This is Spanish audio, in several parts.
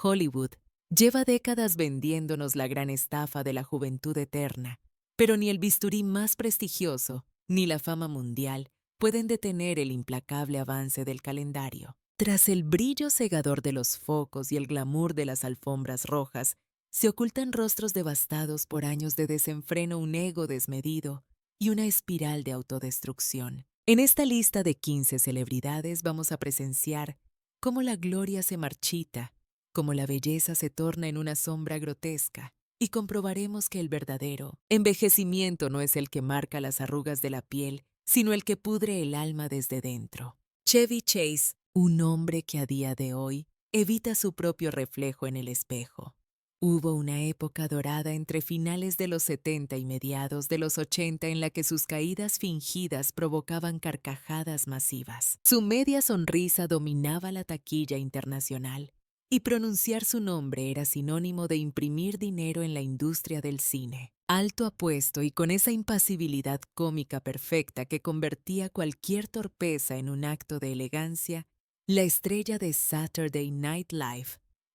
Hollywood lleva décadas vendiéndonos la gran estafa de la juventud eterna, pero ni el bisturí más prestigioso, ni la fama mundial pueden detener el implacable avance del calendario. Tras el brillo cegador de los focos y el glamour de las alfombras rojas, se ocultan rostros devastados por años de desenfreno, un ego desmedido y una espiral de autodestrucción. En esta lista de 15 celebridades vamos a presenciar cómo la gloria se marchita, cómo la belleza se torna en una sombra grotesca, y comprobaremos que el verdadero envejecimiento no es el que marca las arrugas de la piel, sino el que pudre el alma desde dentro. Chevy Chase, un hombre que a día de hoy evita su propio reflejo en el espejo. Hubo una época dorada entre finales de los 70 y mediados de los 80 en la que sus caídas fingidas provocaban carcajadas masivas. Su media sonrisa dominaba la taquilla internacional y pronunciar su nombre era sinónimo de imprimir dinero en la industria del cine. Alto apuesto y con esa impasibilidad cómica perfecta que convertía cualquier torpeza en un acto de elegancia, la estrella de Saturday Night Live,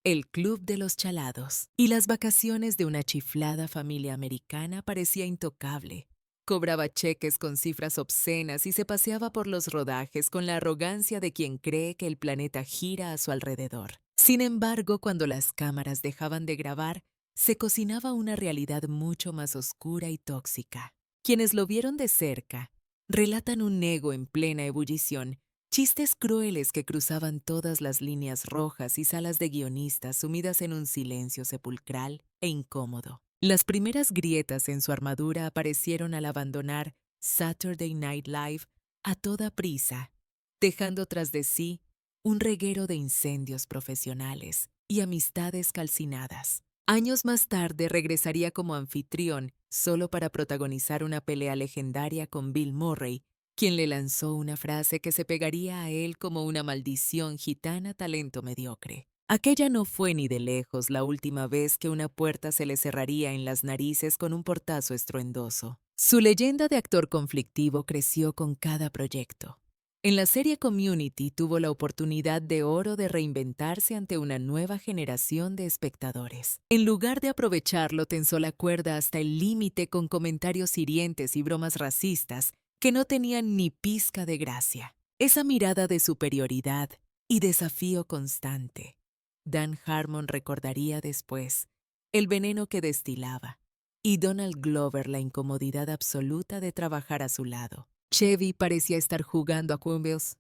el Club de los Chalados, y las vacaciones de una chiflada familia americana parecía intocable. Cobraba cheques con cifras obscenas y se paseaba por los rodajes con la arrogancia de quien cree que el planeta gira a su alrededor. Sin embargo, cuando las cámaras dejaban de grabar, se cocinaba una realidad mucho más oscura y tóxica. Quienes lo vieron de cerca relatan un ego en plena ebullición, chistes crueles que cruzaban todas las líneas rojas y salas de guionistas sumidas en un silencio sepulcral e incómodo. Las primeras grietas en su armadura aparecieron al abandonar Saturday Night Live a toda prisa, dejando tras de sí un reguero de incendios profesionales y amistades calcinadas. Años más tarde regresaría como anfitrión solo para protagonizar una pelea legendaria con Bill Murray, quien le lanzó una frase que se pegaría a él como una maldición gitana, talento mediocre. Aquella no fue ni de lejos la última vez que una puerta se le cerraría en las narices con un portazo estruendoso. Su leyenda de actor conflictivo creció con cada proyecto. En la serie Community tuvo la oportunidad de oro de reinventarse ante una nueva generación de espectadores. En lugar de aprovecharlo, tensó la cuerda hasta el límite con comentarios hirientes y bromas racistas que no tenían ni pizca de gracia. Esa mirada de superioridad y desafío constante. Dan Harmon recordaría después el veneno que destilaba, y Donald Glover la incomodidad absoluta de trabajar a su lado. Chevy parecía estar jugando a Quimbles,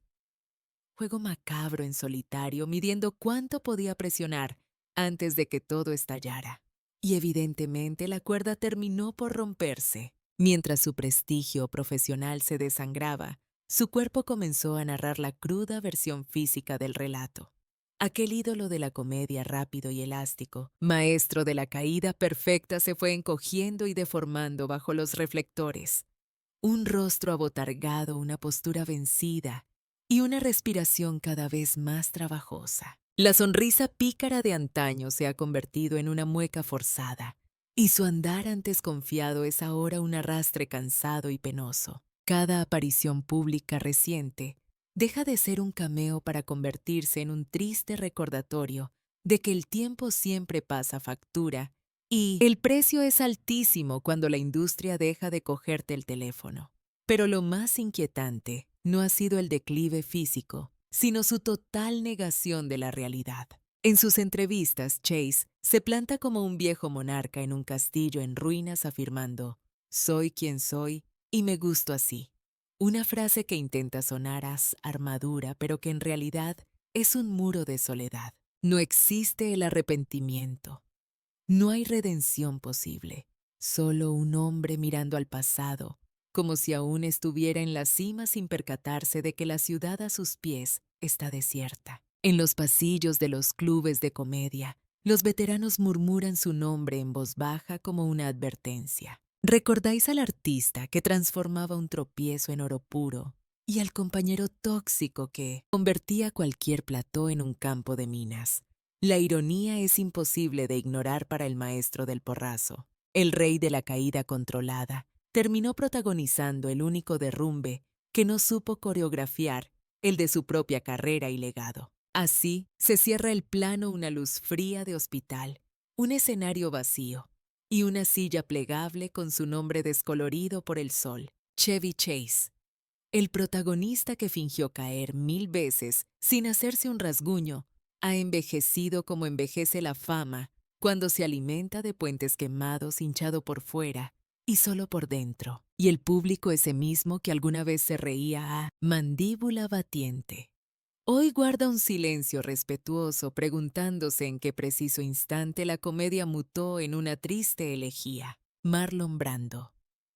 juego macabro en solitario, midiendo cuánto podía presionar antes de que todo estallara. Y evidentemente la cuerda terminó por romperse. Mientras su prestigio profesional se desangraba, su cuerpo comenzó a narrar la cruda versión física del relato. Aquel ídolo de la comedia rápido y elástico, maestro de la caída perfecta, se fue encogiendo y deformando bajo los reflectores. Un rostro abotargado, una postura vencida y una respiración cada vez más trabajosa. La sonrisa pícara de antaño se ha convertido en una mueca forzada, y su andar antes confiado es ahora un arrastre cansado y penoso. Cada aparición pública reciente deja de ser un cameo para convertirse en un triste recordatorio de que el tiempo siempre pasa factura y el precio es altísimo cuando la industria deja de cogerte el teléfono. Pero lo más inquietante no ha sido el declive físico, sino su total negación de la realidad. En sus entrevistas, Chase se planta como un viejo monarca en un castillo en ruinas afirmando: «Soy quien soy y me gusto así». Una frase que intenta sonar a armadura, pero que en realidad es un muro de soledad. No existe el arrepentimiento. No hay redención posible. Solo un hombre mirando al pasado, como si aún estuviera en la cima sin percatarse de que la ciudad a sus pies está desierta. En los pasillos de los clubes de comedia, los veteranos murmuran su nombre en voz baja como una advertencia. ¿Recordáis al artista que transformaba un tropiezo en oro puro y al compañero tóxico que convertía cualquier plató en un campo de minas? La ironía es imposible de ignorar para el maestro del porrazo. El rey de la caída controlada terminó protagonizando el único derrumbe que no supo coreografiar, el de su propia carrera y legado. Así se cierra el plano una luz fría de hospital, un escenario vacío y una silla plegable con su nombre descolorido por el sol, Chevy Chase. El protagonista que fingió caer 1000 veces sin hacerse un rasguño, ha envejecido como envejece la fama cuando se alimenta de puentes quemados hinchado por fuera y solo por dentro. Y el público ese mismo que alguna vez se reía a mandíbula batiente. Hoy guarda un silencio respetuoso preguntándose en qué preciso instante la comedia mutó en una triste elegía. Marlon Brando.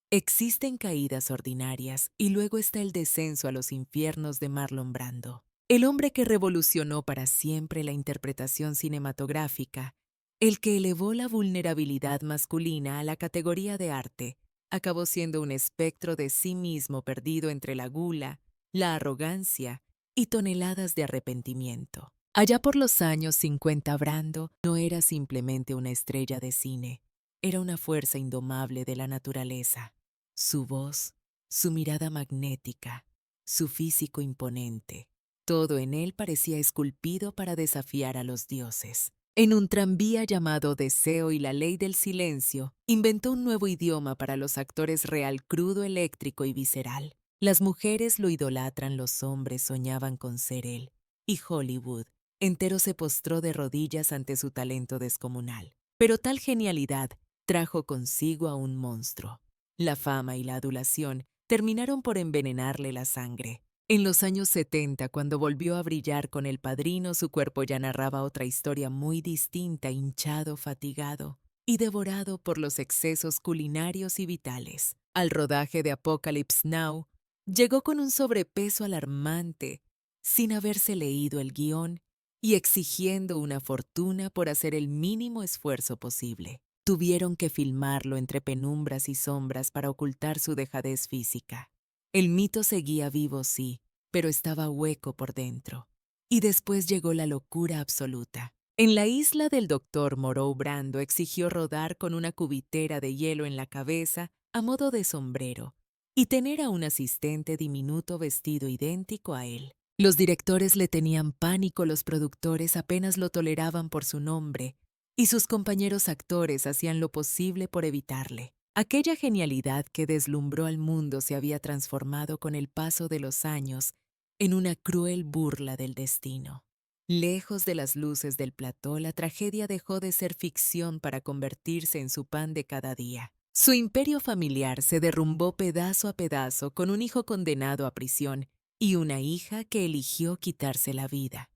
Existen caídas ordinarias y luego está el descenso a los infiernos de Marlon Brando. El hombre que revolucionó para siempre la interpretación cinematográfica, el que elevó la vulnerabilidad masculina a la categoría de arte, acabó siendo un espectro de sí mismo perdido entre la gula, la arrogancia y toneladas de arrepentimiento. Allá por los años 50, Brando no era simplemente una estrella de cine, era una fuerza indomable de la naturaleza. Su voz, su mirada magnética, su físico imponente, todo en él parecía esculpido para desafiar a los dioses. En un tranvía llamado Deseo y la ley del silencio, inventó un nuevo idioma para los actores real, crudo, eléctrico y visceral. Las mujeres lo idolatran, los hombres soñaban con ser él, y Hollywood entero se postró de rodillas ante su talento descomunal. Pero tal genialidad trajo consigo a un monstruo. La fama y la adulación terminaron por envenenarle la sangre. En los años 70, cuando volvió a brillar con El Padrino, su cuerpo ya narraba otra historia muy distinta, hinchado, fatigado y devorado por los excesos culinarios y vitales. Al rodaje de Apocalypse Now, llegó con un sobrepeso alarmante, sin haberse leído el guión y exigiendo una fortuna por hacer el mínimo esfuerzo posible. Tuvieron que filmarlo entre penumbras y sombras para ocultar su dejadez física. El mito seguía vivo, sí, pero estaba hueco por dentro. Y después llegó la locura absoluta. En la isla del doctor Moreau, Brando exigió rodar con una cubitera de hielo en la cabeza a modo de sombrero y tener a un asistente diminuto vestido idéntico a él. Los directores le tenían pánico, los productores apenas lo toleraban por su nombre, y sus compañeros actores hacían lo posible por evitarle. Aquella genialidad que deslumbró al mundo se había transformado con el paso de los años en una cruel burla del destino. Lejos de las luces del plató, la tragedia dejó de ser ficción para convertirse en su pan de cada día. Su imperio familiar se derrumbó pedazo a pedazo con un hijo condenado a prisión y una hija que eligió quitarse la vida.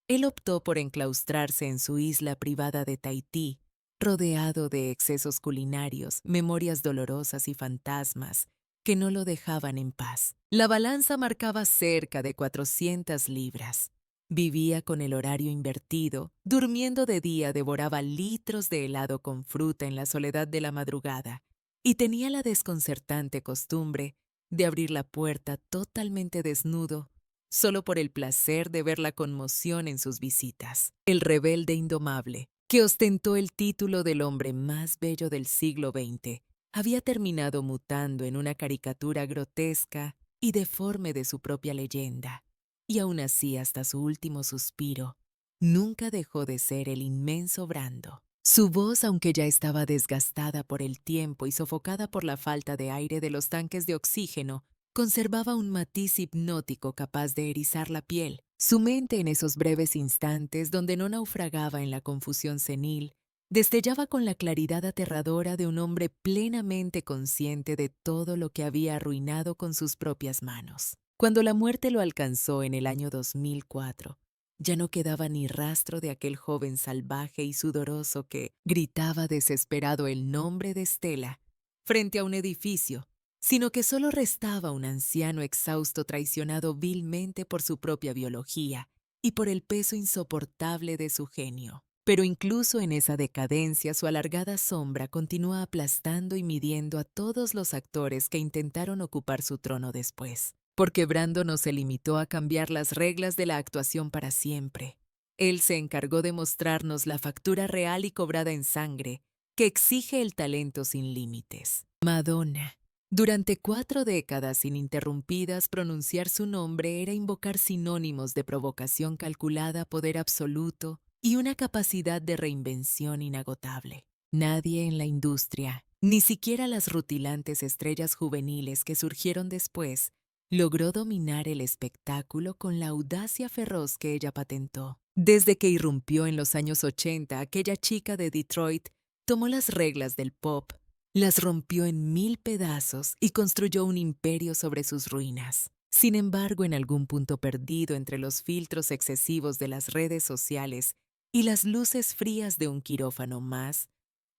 Él optó por enclaustrarse en su isla privada de Tahití, rodeado de excesos culinarios, memorias dolorosas y fantasmas que no lo dejaban en paz. La balanza marcaba cerca de 400 libras. Vivía con el horario invertido, durmiendo de día devoraba litros de helado con fruta en la soledad de la madrugada y tenía la desconcertante costumbre de abrir la puerta totalmente desnudo solo por el placer de ver la conmoción en sus visitas. El rebelde indomable, que ostentó el título del hombre más bello del siglo XX, había terminado mutando en una caricatura grotesca y deforme de su propia leyenda. Y aún así, hasta su último suspiro, nunca dejó de ser el inmenso Brando. Su voz, aunque ya estaba desgastada por el tiempo y sofocada por la falta de aire de los tanques de oxígeno, conservaba un matiz hipnótico capaz de erizar la piel. Su mente, en esos breves instantes donde no naufragaba en la confusión senil, destellaba con la claridad aterradora de un hombre plenamente consciente de todo lo que había arruinado con sus propias manos. Cuando la muerte lo alcanzó en el año 2004, ya no quedaba ni rastro de aquel joven salvaje y sudoroso que gritaba desesperado el nombre de Stella frente a un edificio, sino que solo restaba un anciano exhausto traicionado vilmente por su propia biología y por el peso insoportable de su genio. Pero incluso en esa decadencia, su alargada sombra continúa aplastando y midiendo a todos los actores que intentaron ocupar su trono después. Porque Brando no se limitó a cambiar las reglas de la actuación para siempre. Él se encargó de mostrarnos la factura real y cobrada en sangre que exige el talento sin límites. Madonna. Durante 4 décadas ininterrumpidas, pronunciar su nombre era invocar sinónimos de provocación calculada, poder absoluto y una capacidad de reinvención inagotable. Nadie en la industria, ni siquiera las rutilantes estrellas juveniles que surgieron después, logró dominar el espectáculo con la audacia feroz que ella patentó. Desde que irrumpió en los años 80, aquella chica de Detroit tomó las reglas del pop, las rompió en 1000 pedazos y construyó un imperio sobre sus ruinas. Sin embargo, en algún punto perdido entre los filtros excesivos de las redes sociales y las luces frías de un quirófano más,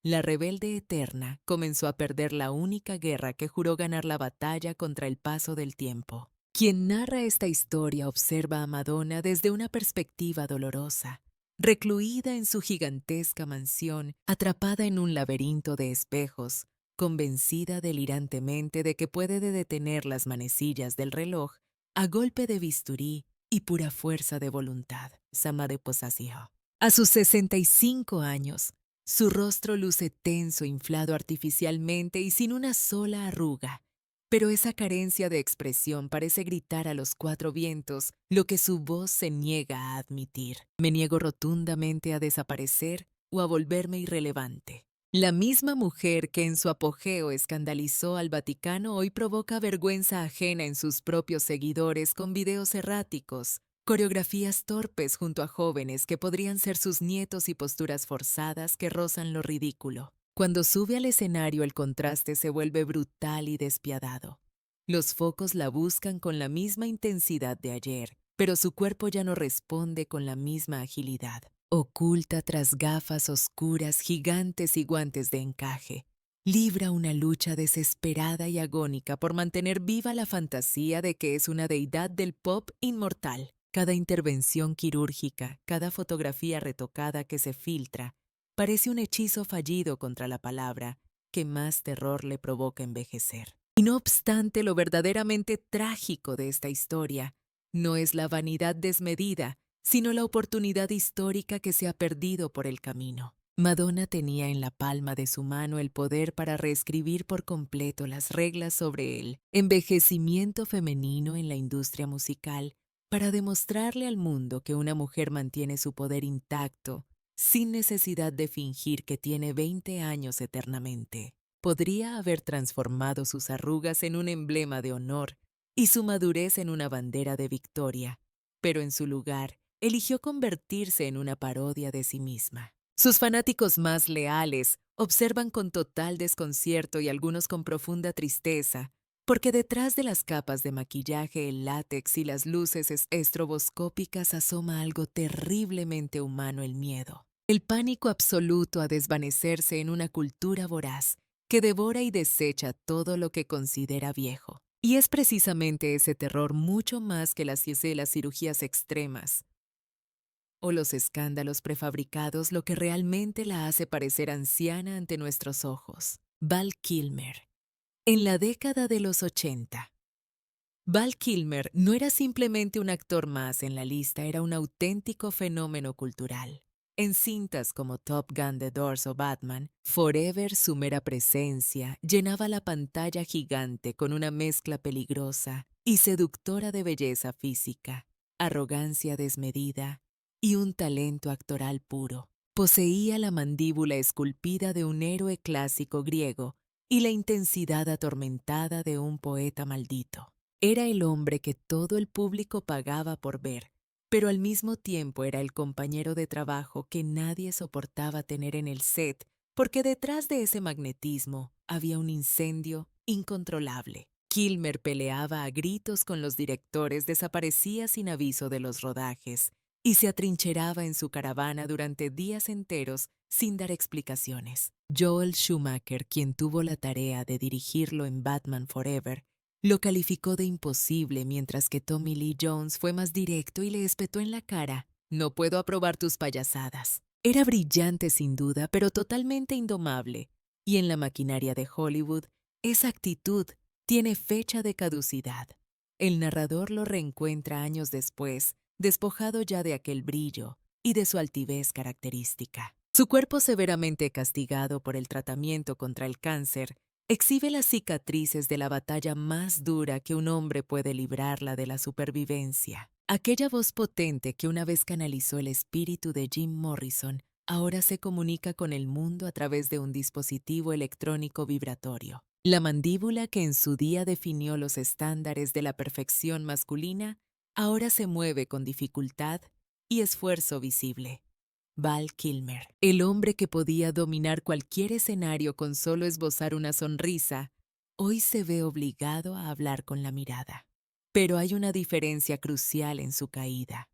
la rebelde eterna comenzó a perder la única guerra que juró ganar la batalla contra el paso del tiempo. Quien narra esta historia observa a Madonna desde una perspectiva dolorosa, recluida en su gigantesca mansión, atrapada en un laberinto de espejos, convencida delirantemente de que puede detener las manecillas del reloj a golpe de bisturí y pura fuerza de voluntad. Sama de Posasio. A sus 65 años, su rostro luce tenso, inflado artificialmente y sin una sola arruga, pero esa carencia de expresión parece gritar a los 4 vientos lo que su voz se niega a admitir. Me niego rotundamente a desaparecer o a volverme irrelevante. La misma mujer que en su apogeo escandalizó al Vaticano hoy provoca vergüenza ajena en sus propios seguidores con videos erráticos, coreografías torpes junto a jóvenes que podrían ser sus nietos y posturas forzadas que rozan lo ridículo. Cuando sube al escenario, el contraste se vuelve brutal y despiadado. Los focos la buscan con la misma intensidad de ayer, pero su cuerpo ya no responde con la misma agilidad. Oculta tras gafas oscuras, gigantes y guantes de encaje, libra una lucha desesperada y agónica por mantener viva la fantasía de que es una deidad del pop inmortal. Cada intervención quirúrgica, cada fotografía retocada que se filtra, parece un hechizo fallido contra la palabra que más terror le provoca envejecer. Y no obstante, lo verdaderamente trágico de esta historia no es la vanidad desmedida, sino la oportunidad histórica que se ha perdido por el camino. Madonna tenía en la palma de su mano el poder para reescribir por completo las reglas sobre el envejecimiento femenino en la industria musical, para demostrarle al mundo que una mujer mantiene su poder intacto, sin necesidad de fingir que tiene 20 años eternamente. Podría haber transformado sus arrugas en un emblema de honor y su madurez en una bandera de victoria, pero en su lugar eligió convertirse en una parodia de sí misma. Sus fanáticos más leales observan con total desconcierto y algunos con profunda tristeza, porque detrás de las capas de maquillaje, el látex y las luces estroboscópicas asoma algo terriblemente humano: el miedo. El pánico absoluto a desvanecerse en una cultura voraz que devora y desecha todo lo que considera viejo. Y es precisamente ese terror, mucho más que las cirugías extremas o los escándalos prefabricados, lo que realmente la hace parecer anciana ante nuestros ojos. Val Kilmer. En la década de los 80, Val Kilmer no era simplemente un actor más en la lista, era un auténtico fenómeno cultural. En cintas como Top Gun, The Doors o Batman, Forever, su mera presencia llenaba la pantalla gigante con una mezcla peligrosa y seductora de belleza física, arrogancia desmedida y un talento actoral puro. Poseía la mandíbula esculpida de un héroe clásico griego y la intensidad atormentada de un poeta maldito. Era el hombre que todo el público pagaba por ver, pero al mismo tiempo era el compañero de trabajo que nadie soportaba tener en el set, porque detrás de ese magnetismo había un incendio incontrolable. Kilmer peleaba a gritos con los directores, desaparecía sin aviso de los rodajes y se atrincheraba en su caravana durante días enteros sin dar explicaciones. Joel Schumacher, quien tuvo la tarea de dirigirlo en Batman Forever, lo calificó de imposible, mientras que Tommy Lee Jones fue más directo y le espetó en la cara: «No puedo aprobar tus payasadas». Era brillante sin duda, pero totalmente indomable, y en la maquinaria de Hollywood, esa actitud tiene fecha de caducidad. El narrador lo reencuentra años después, despojado ya de aquel brillo y de su altivez característica. Su cuerpo severamente castigado por el tratamiento contra el cáncer Exhibe las cicatrices de la batalla más dura que un hombre puede librar, la de la supervivencia. Aquella voz potente que una vez canalizó el espíritu de Jim Morrison, ahora se comunica con el mundo a través de un dispositivo electrónico vibratorio. La mandíbula que en su día definió los estándares de la perfección masculina, ahora se mueve con dificultad y esfuerzo visible. Val Kilmer, el hombre que podía dominar cualquier escenario con solo esbozar una sonrisa, hoy se ve obligado a hablar con la mirada. Pero hay una diferencia crucial en su caída.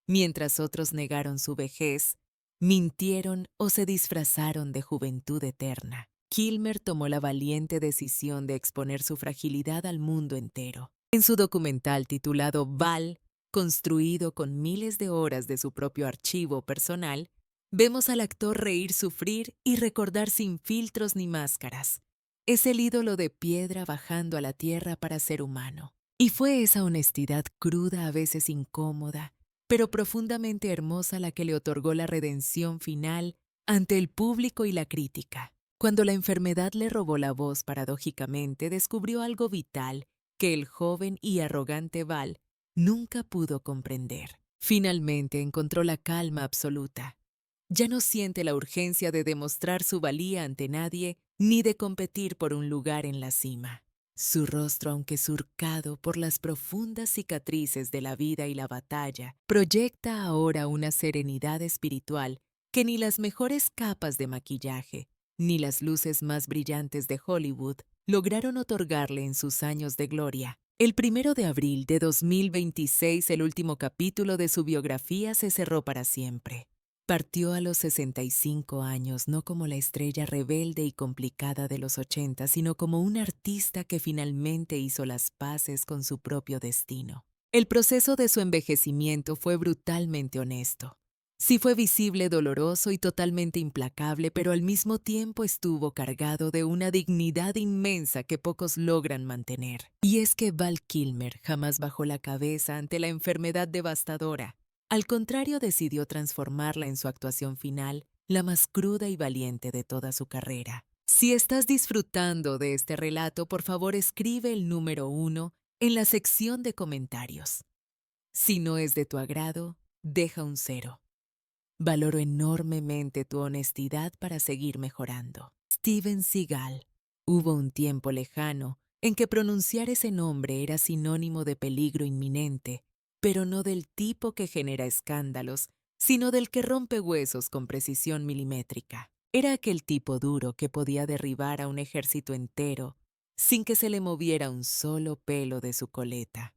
Mientras otros negaron su vejez, mintieron o se disfrazaron de juventud eterna, Kilmer tomó la valiente decisión de exponer su fragilidad al mundo entero. En su documental titulado Val, construido con miles de horas de su propio archivo personal, vemos al actor reír, sufrir y recordar sin filtros ni máscaras. Es el ídolo de piedra bajando a la tierra para ser humano. Y fue esa honestidad cruda, a veces incómoda, pero profundamente hermosa, la que le otorgó la redención final ante el público y la crítica. Cuando la enfermedad le robó la voz, paradójicamente descubrió algo vital que el joven y arrogante Val nunca pudo comprender. Finalmente encontró la calma absoluta. Ya no siente la urgencia de demostrar su valía ante nadie ni de competir por un lugar en la cima. Su rostro, aunque surcado por las profundas cicatrices de la vida y la batalla, proyecta ahora una serenidad espiritual que ni las mejores capas de maquillaje, ni las luces más brillantes de Hollywood lograron otorgarle en sus años de gloria. El 1 de abril de 2026, el último capítulo de su biografía se cerró para siempre. Partió a los 65 años, no como la estrella rebelde y complicada de los 80, sino como un artista que finalmente hizo las paces con su propio destino. El proceso de su envejecimiento fue brutalmente honesto. Sí fue visible, doloroso y totalmente implacable, pero al mismo tiempo estuvo cargado de una dignidad inmensa que pocos logran mantener. Y es que Val Kilmer jamás bajó la cabeza ante la enfermedad devastadora. Al contrario, decidió transformarla en su actuación final, la más cruda y valiente de toda su carrera. Si estás disfrutando de este relato, por favor escribe el número 1 en la sección de comentarios. Si no es de tu agrado, deja un 0. Valoro enormemente tu honestidad para seguir mejorando. Steven Seagal. Hubo un tiempo lejano en que pronunciar ese nombre era sinónimo de peligro inminente, pero no del tipo que genera escándalos, sino del que rompe huesos con precisión milimétrica. Era aquel tipo duro que podía derribar a un ejército entero sin que se le moviera un solo pelo de su coleta.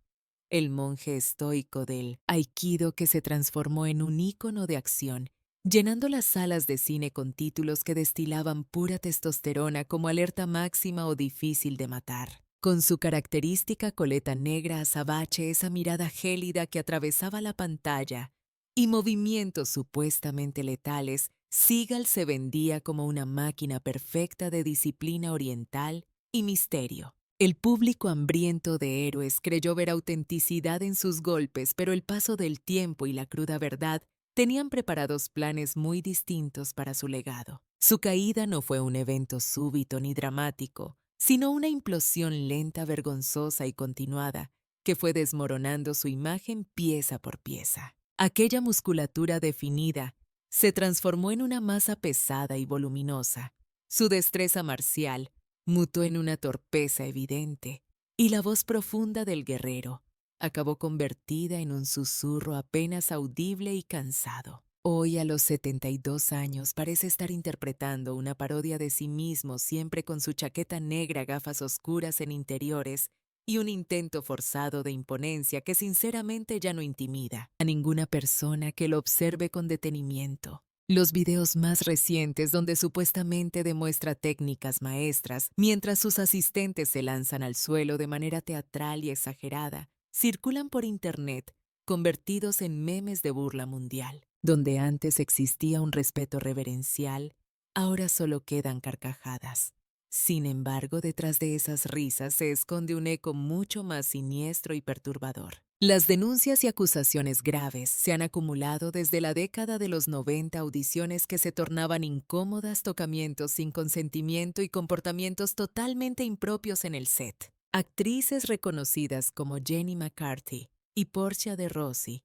El monje estoico del Aikido que se transformó en un ícono de acción, llenando las salas de cine con títulos que destilaban pura testosterona como Alerta Máxima o Difícil de Matar. Con su característica coleta negra azabache, esa mirada gélida que atravesaba la pantalla y movimientos supuestamente letales, Seagal se vendía como una máquina perfecta de disciplina oriental y misterio. El público hambriento de héroes creyó ver autenticidad en sus golpes, pero el paso del tiempo y la cruda verdad tenían preparados planes muy distintos para su legado. Su caída no fue un evento súbito ni dramático, sino una implosión lenta, vergonzosa y continuada, que fue desmoronando su imagen pieza por pieza. Aquella musculatura definida se transformó en una masa pesada y voluminosa. Su destreza marcial mutó en una torpeza evidente, y la voz profunda del guerrero acabó convertida en un susurro apenas audible y cansado. Hoy, a los 72 años, parece estar interpretando una parodia de sí mismo, siempre con su chaqueta negra, gafas oscuras en interiores y un intento forzado de imponencia que sinceramente ya no intimida a ninguna persona que lo observe con detenimiento. Los videos más recientes donde supuestamente demuestra técnicas maestras mientras sus asistentes se lanzan al suelo de manera teatral y exagerada, circulan por internet, convertidos en memes de burla mundial. Donde antes existía un respeto reverencial, ahora solo quedan carcajadas. Sin embargo, detrás de esas risas se esconde un eco mucho más siniestro y perturbador. Las denuncias y acusaciones graves se han acumulado desde la década de los 90, audiciones que se tornaban incómodas, tocamientos sin consentimiento y comportamientos totalmente impropios en el set. Actrices reconocidas como Jenny McCarthy y Portia de Rossi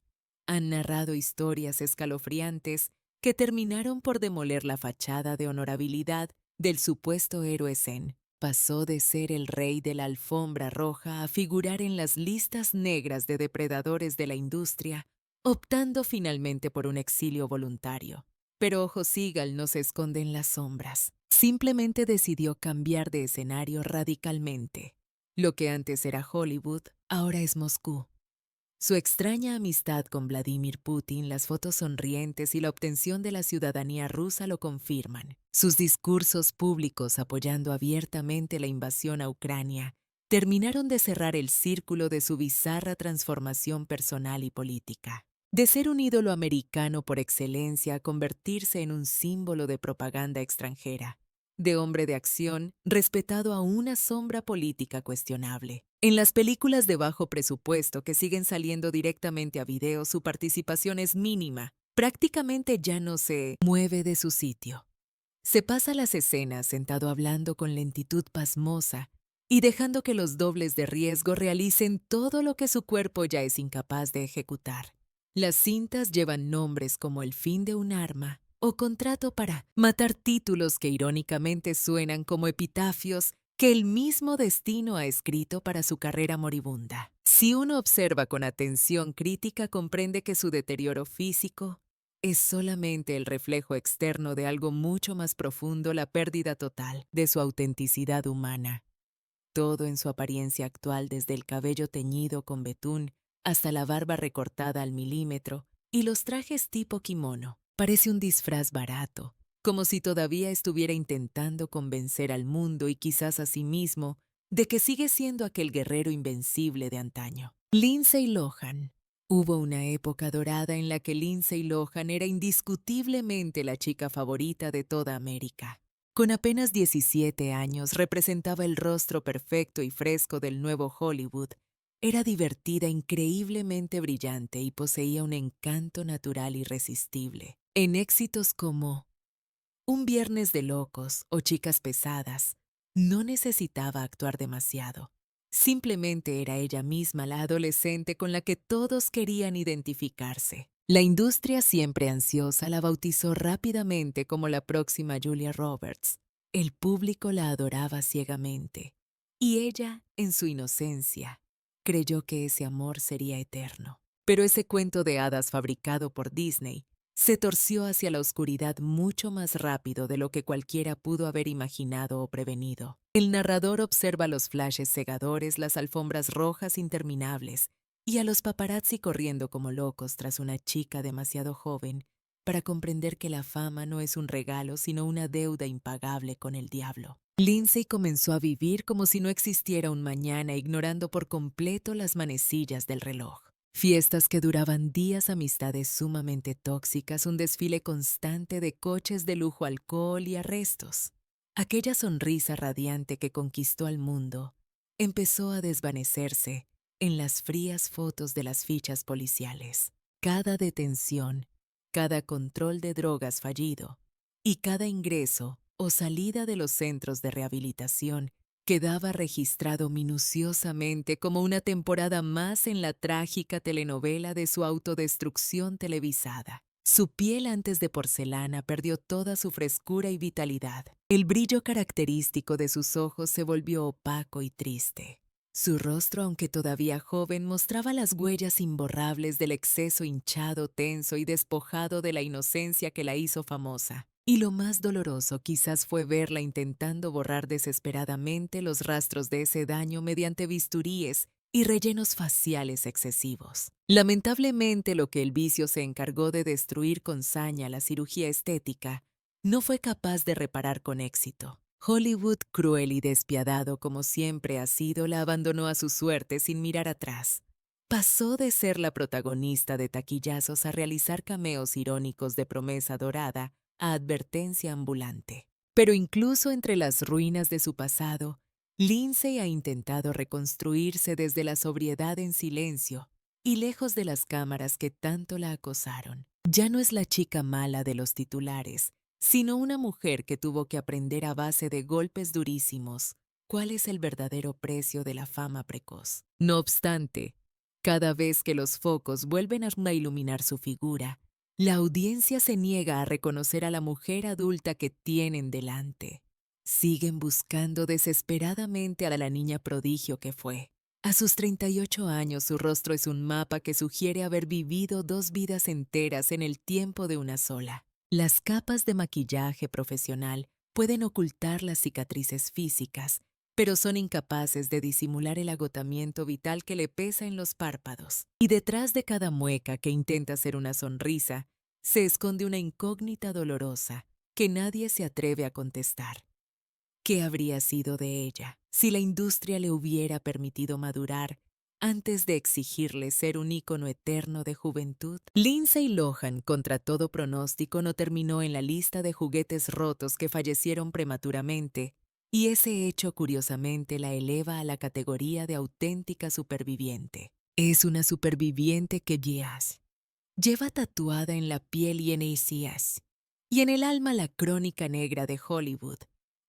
han narrado historias escalofriantes que terminaron por demoler la fachada de honorabilidad del supuesto héroe zen. Pasó de ser el rey de la alfombra roja a figurar en las listas negras de depredadores de la industria, optando finalmente por un exilio voluntario. Pero Ojo Seagal no se esconde en las sombras. Simplemente decidió cambiar de escenario radicalmente. Lo que antes era Hollywood, ahora es Moscú. Su extraña amistad con Vladimir Putin, las fotos sonrientes y la obtención de la ciudadanía rusa lo confirman. Sus discursos públicos apoyando abiertamente la invasión a Ucrania terminaron de cerrar el círculo de su bizarra transformación personal y política. De ser un ídolo americano por excelencia a convertirse en un símbolo de propaganda extranjera. De hombre de acción, respetado a una sombra política cuestionable. En las películas de bajo presupuesto que siguen saliendo directamente a video, su participación es mínima. Prácticamente ya no se mueve de su sitio. Se pasa las escenas sentado hablando con lentitud pasmosa y dejando que los dobles de riesgo realicen todo lo que su cuerpo ya es incapaz de ejecutar. Las cintas llevan nombres como El fin de un arma o Contrato para matar, títulos que irónicamente suenan como epitafios que el mismo destino ha escrito para su carrera moribunda. Si uno observa con atención crítica, comprende que su deterioro físico es solamente el reflejo externo de algo mucho más profundo, la pérdida total de su autenticidad humana. Todo en su apariencia actual, desde el cabello teñido con betún hasta la barba recortada al milímetro y los trajes tipo kimono, parece un disfraz barato, como si todavía estuviera intentando convencer al mundo y quizás a sí mismo de que sigue siendo aquel guerrero invencible de antaño. Lindsay Lohan. Hubo una época dorada en la que Lindsay Lohan era indiscutiblemente la chica favorita de toda América. Con apenas 17 años representaba el rostro perfecto y fresco del nuevo Hollywood. Era divertida, increíblemente brillante y poseía un encanto natural irresistible. En éxitos como Un viernes de locos o Chicas pesadas, no necesitaba actuar demasiado. Simplemente era ella misma la adolescente con la que todos querían identificarse. La industria, siempre ansiosa, la bautizó rápidamente como la próxima Julia Roberts. El público la adoraba ciegamente. Y ella, en su inocencia, creyó que ese amor sería eterno. Pero ese cuento de hadas fabricado por Disney se torció hacia la oscuridad mucho más rápido de lo que cualquiera pudo haber imaginado o prevenido. El narrador observa los flashes cegadores, las alfombras rojas interminables y a los paparazzi corriendo como locos tras una chica demasiado joven para comprender que la fama no es un regalo sino una deuda impagable con el diablo. Lindsay comenzó a vivir como si no existiera un mañana, ignorando por completo las manecillas del reloj. Fiestas que duraban días, amistades sumamente tóxicas, un desfile constante de coches de lujo, alcohol y arrestos. Aquella sonrisa radiante que conquistó al mundo empezó a desvanecerse en las frías fotos de las fichas policiales. Cada detención, cada control de drogas fallido y cada ingreso o salida de los centros de rehabilitación quedaba registrado minuciosamente como una temporada más en la trágica telenovela de su autodestrucción televisada. Su piel antes de porcelana perdió toda su frescura y vitalidad. El brillo característico de sus ojos se volvió opaco y triste. Su rostro, aunque todavía joven, mostraba las huellas imborrables del exceso hinchado, tenso y despojado de la inocencia que la hizo famosa. Y lo más doloroso quizás fue verla intentando borrar desesperadamente los rastros de ese daño mediante bisturíes y rellenos faciales excesivos. Lamentablemente, lo que el vicio se encargó de destruir con saña, la cirugía estética, no fue capaz de reparar con éxito. Hollywood, cruel y despiadado como siempre ha sido, la abandonó a su suerte sin mirar atrás. Pasó de ser la protagonista de taquillazos a realizar cameos irónicos de promesa dorada a advertencia ambulante. Pero incluso entre las ruinas de su pasado, Lindsay ha intentado reconstruirse desde la sobriedad en silencio, y lejos de las cámaras que tanto la acosaron. Ya no es la chica mala de los titulares, sino una mujer que tuvo que aprender a base de golpes durísimos cuál es el verdadero precio de la fama precoz. No obstante, cada vez que los focos vuelven a iluminar su figura, la audiencia se niega a reconocer a la mujer adulta que tienen delante. Siguen buscando desesperadamente a la niña prodigio que fue. A sus 38 años su rostro es un mapa que sugiere haber vivido 2 vidas enteras en el tiempo de una sola. Las capas de maquillaje profesional pueden ocultar las cicatrices físicas, pero son incapaces de disimular el agotamiento vital que le pesa en los párpados. Y detrás de cada mueca que intenta ser una sonrisa, se esconde una incógnita dolorosa que nadie se atreve a contestar. ¿Qué habría sido de ella si la industria le hubiera permitido madurar antes de exigirle ser un ícono eterno de juventud? Lindsay Lohan, contra todo pronóstico, no terminó en la lista de juguetes rotos que fallecieron prematuramente, y ese hecho curiosamente la eleva a la categoría de auténtica superviviente. Es una superviviente que lleva tatuada en la piel y en ACS, y en el alma la crónica negra de Hollywood,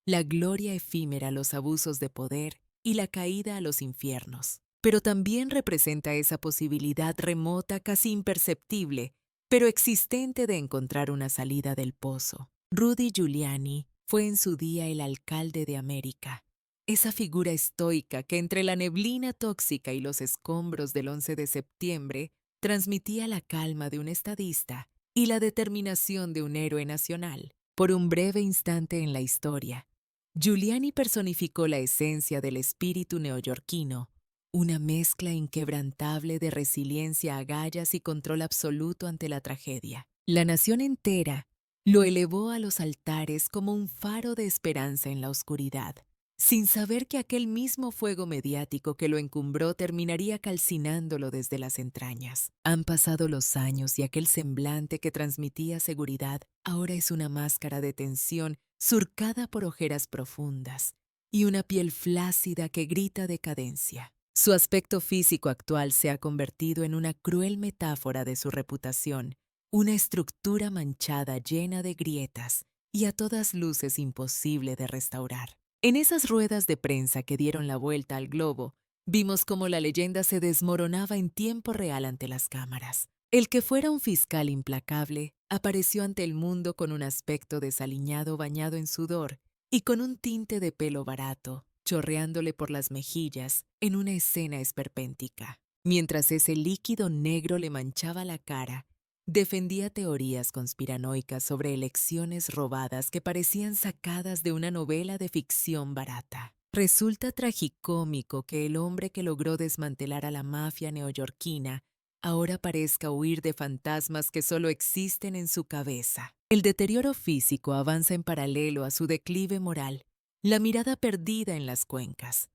la gloria efímera a los abusos de poder y la caída a los infiernos. Pero también representa esa posibilidad remota, casi imperceptible, pero existente de encontrar una salida del pozo. Rudy Giuliani fue en su día el alcalde de América, esa figura estoica que entre la neblina tóxica y los escombros del 11 de septiembre transmitía la calma de un estadista y la determinación de un héroe nacional. Por un breve instante en la historia, Giuliani personificó la esencia del espíritu neoyorquino, una mezcla inquebrantable de resiliencia, agallas y control absoluto ante la tragedia. La nación entera lo elevó a los altares como un faro de esperanza en la oscuridad, sin saber que aquel mismo fuego mediático que lo encumbró terminaría calcinándolo desde las entrañas. Han pasado los años y aquel semblante que transmitía seguridad ahora es una máscara de tensión surcada por ojeras profundas y una piel flácida que grita decadencia. Su aspecto físico actual se ha convertido en una cruel metáfora de su reputación, una estructura manchada llena de grietas y a todas luces imposible de restaurar. En esas ruedas de prensa que dieron la vuelta al globo, vimos cómo la leyenda se desmoronaba en tiempo real ante las cámaras. El que fuera un fiscal implacable apareció ante el mundo con un aspecto desaliñado bañado en sudor y con un tinte de pelo barato, chorreándole por las mejillas en una escena esperpéntica. Mientras ese líquido negro le manchaba la cara, defendía teorías conspiranoicas sobre elecciones robadas que parecían sacadas de una novela de ficción barata. Resulta tragicómico que el hombre que logró desmantelar a la mafia neoyorquina ahora parezca huir de fantasmas que solo existen en su cabeza. El deterioro físico avanza en paralelo a su declive moral, la mirada perdida en las cuencas,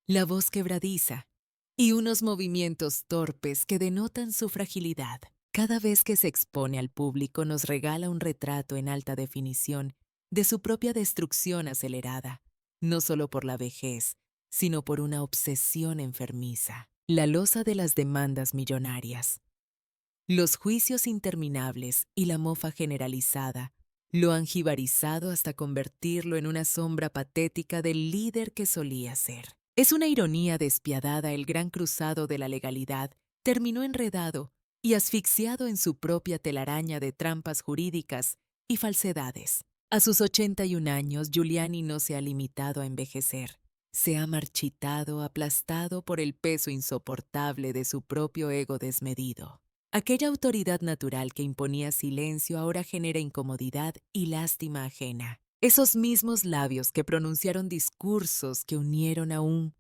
la voz quebradiza y unos movimientos torpes que denotan su fragilidad. Cada vez que se expone al público nos regala un retrato en alta definición de su propia destrucción acelerada, no solo por la vejez, sino por una obsesión enfermiza. La losa de las demandas millonarias, los juicios interminables y la mofa generalizada lo han jibarizado hasta convertirlo en una sombra patética del líder que solía ser. Es una ironía despiadada. El gran cruzado de la legalidad terminó enredado y asfixiado en su propia telaraña de trampas jurídicas y falsedades. A sus 81 años, Giuliani no se ha limitado a envejecer. Se ha marchitado, aplastado por el peso insoportable de su propio ego desmedido. Aquella autoridad natural que imponía silencio ahora genera incomodidad y lástima ajena. Esos mismos labios que pronunciaron discursos que unieron a un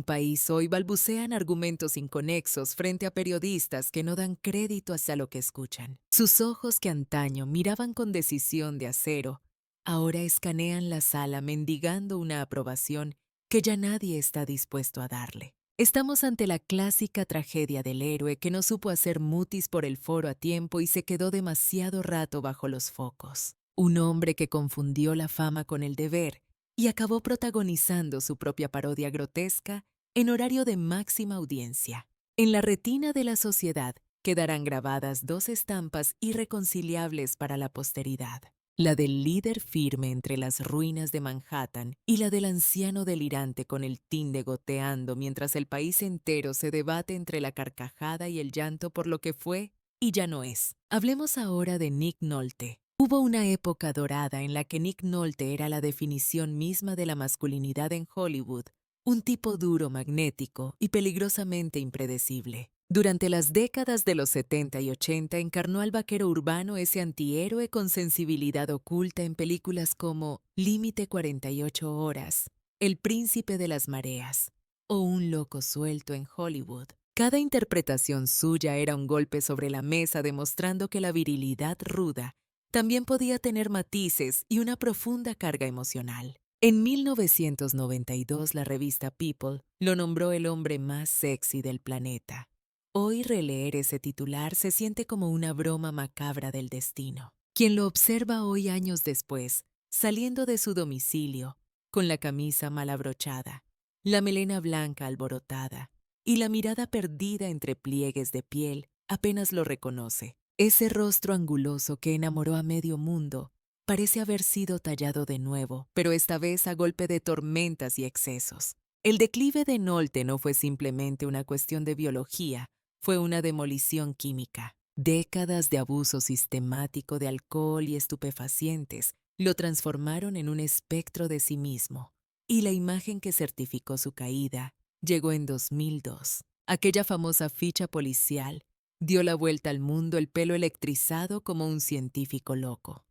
país hoy balbucean argumentos inconexos frente a periodistas que no dan crédito hacia lo que escuchan. Sus ojos que antaño miraban con decisión de acero, ahora escanean la sala mendigando una aprobación que ya nadie está dispuesto a darle. Estamos ante la clásica tragedia del héroe que no supo hacer mutis por el foro a tiempo y se quedó demasiado rato bajo los focos. Un hombre que confundió la fama con el deber y acabó protagonizando su propia parodia grotesca en horario de máxima audiencia. En la retina de la sociedad quedarán grabadas dos estampas irreconciliables para la posteridad: la del líder firme entre las ruinas de Manhattan y la del anciano delirante con el tinde goteando mientras el país entero se debate entre la carcajada y el llanto por lo que fue y ya no es. Hablemos ahora de Nick Nolte. Hubo una época dorada en la que Nick Nolte era la definición misma de la masculinidad en Hollywood, un tipo duro, magnético y peligrosamente impredecible. Durante las décadas de los 70 y 80 encarnó al vaquero urbano, ese antihéroe con sensibilidad oculta en películas como Límite 48 horas, El príncipe de las mareas o Un loco suelto en Hollywood. Cada interpretación suya era un golpe sobre la mesa demostrando que la virilidad ruda también podía tener matices y una profunda carga emocional. En 1992 la revista People lo nombró el hombre más sexy del planeta. Hoy releer ese titular se siente como una broma macabra del destino. Quien lo observa hoy años después, saliendo de su domicilio, con la camisa mal abrochada, la melena blanca alborotada y la mirada perdida entre pliegues de piel, apenas lo reconoce. Ese rostro anguloso que enamoró a medio mundo parece haber sido tallado de nuevo, pero esta vez a golpe de tormentas y excesos. El declive de Nolte no fue simplemente una cuestión de biología, fue una demolición química. Décadas de abuso sistemático de alcohol y estupefacientes lo transformaron en un espectro de sí mismo. Y la imagen que certificó su caída llegó en 2002. Aquella famosa ficha policial dio la vuelta al mundo, el pelo electrizado como un científico loco,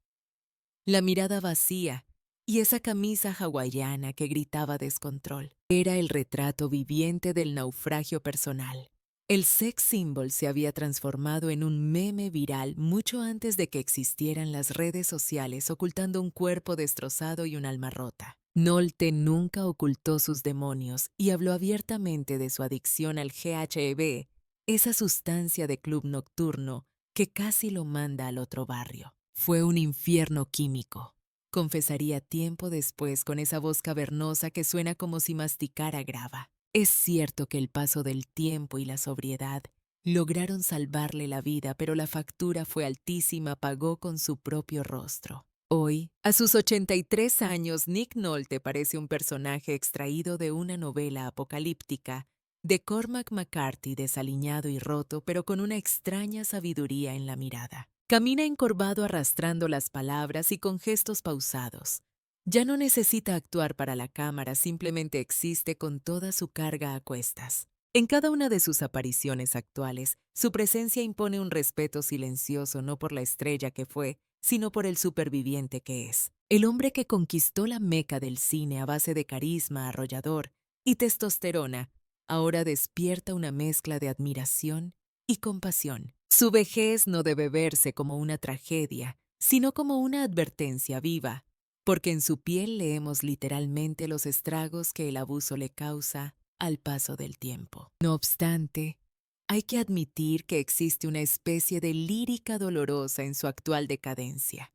la mirada vacía y esa camisa hawaiana que gritaba descontrol. Era el retrato viviente del naufragio personal. El sex symbol se había transformado en un meme viral mucho antes de que existieran las redes sociales, ocultando un cuerpo destrozado y un alma rota. Nolte nunca ocultó sus demonios y habló abiertamente de su adicción al GHB, esa sustancia de club nocturno que casi lo manda al otro barrio. Fue un infierno químico, confesaría tiempo después con esa voz cavernosa que suena como si masticara grava. Es cierto que el paso del tiempo y la sobriedad lograron salvarle la vida, pero la factura fue altísima, pagó con su propio rostro. Hoy, a sus 83 años, Nick Nolte parece un personaje extraído de una novela apocalíptica de Cormac McCarthy, desaliñado y roto, pero con una extraña sabiduría en la mirada. Camina encorvado arrastrando las palabras y con gestos pausados. Ya no necesita actuar para la cámara, simplemente existe con toda su carga a cuestas. En cada una de sus apariciones actuales, su presencia impone un respeto silencioso no por la estrella que fue, sino por el superviviente que es. El hombre que conquistó la meca del cine a base de carisma arrollador y testosterona, ahora despierta una mezcla de admiración y compasión. Su vejez no debe verse como una tragedia, sino como una advertencia viva, porque en su piel leemos literalmente los estragos que el abuso le causa al paso del tiempo. No obstante, hay que admitir que existe una especie de lírica dolorosa en su actual decadencia.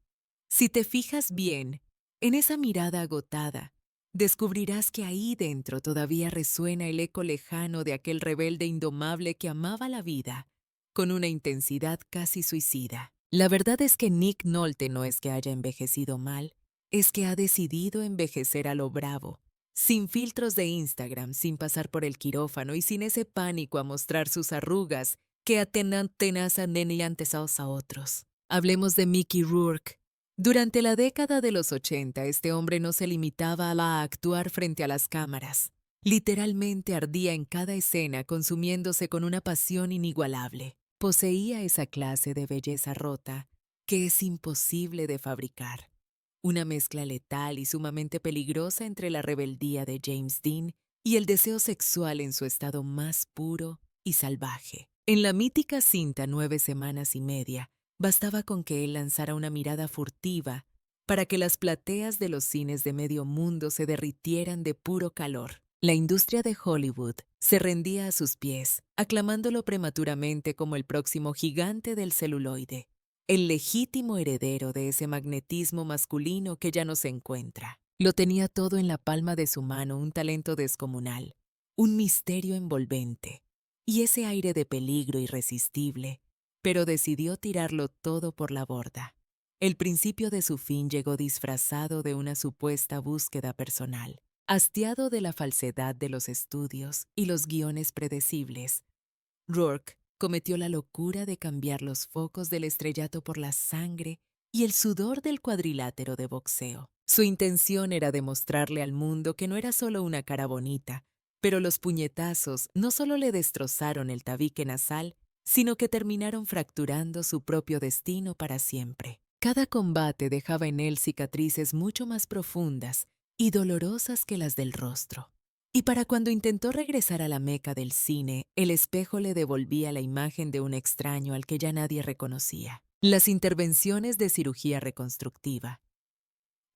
Si te fijas bien, en esa mirada agotada, descubrirás que ahí dentro todavía resuena el eco lejano de aquel rebelde indomable que amaba la vida con una intensidad casi suicida. La verdad es que Nick Nolte no es que haya envejecido mal, es que ha decidido envejecer a lo bravo, sin filtros de Instagram, sin pasar por el quirófano y sin ese pánico a mostrar sus arrugas que atenazan antes a otros. Hablemos de Mickey Rourke. Durante la década de los 80, este hombre no se limitaba a actuar frente a las cámaras. Literalmente ardía en cada escena, consumiéndose con una pasión inigualable. Poseía esa clase de belleza rota que es imposible de fabricar. Una mezcla letal y sumamente peligrosa entre la rebeldía de James Dean y el deseo sexual en su estado más puro y salvaje. En la mítica cinta 9 semanas y media, bastaba con que él lanzara una mirada furtiva para que las plateas de los cines de medio mundo se derritieran de puro calor. La industria de Hollywood se rendía a sus pies, aclamándolo prematuramente como el próximo gigante del celuloide, el legítimo heredero de ese magnetismo masculino que ya no se encuentra. Lo tenía todo en la palma de su mano, un talento descomunal, un misterio envolvente, y ese aire de peligro irresistible, pero decidió tirarlo todo por la borda. El principio de su fin llegó disfrazado de una supuesta búsqueda personal. Hastiado de la falsedad de los estudios y los guiones predecibles, Rourke cometió la locura de cambiar los focos del estrellato por la sangre y el sudor del cuadrilátero de boxeo. Su intención era demostrarle al mundo que no era solo una cara bonita, pero los puñetazos no solo le destrozaron el tabique nasal, sino que terminaron fracturando su propio destino para siempre. Cada combate dejaba en él cicatrices mucho más profundas y dolorosas que las del rostro. Y para cuando intentó regresar a la meca del cine, el espejo le devolvía la imagen de un extraño al que ya nadie reconocía. Las intervenciones de cirugía reconstructiva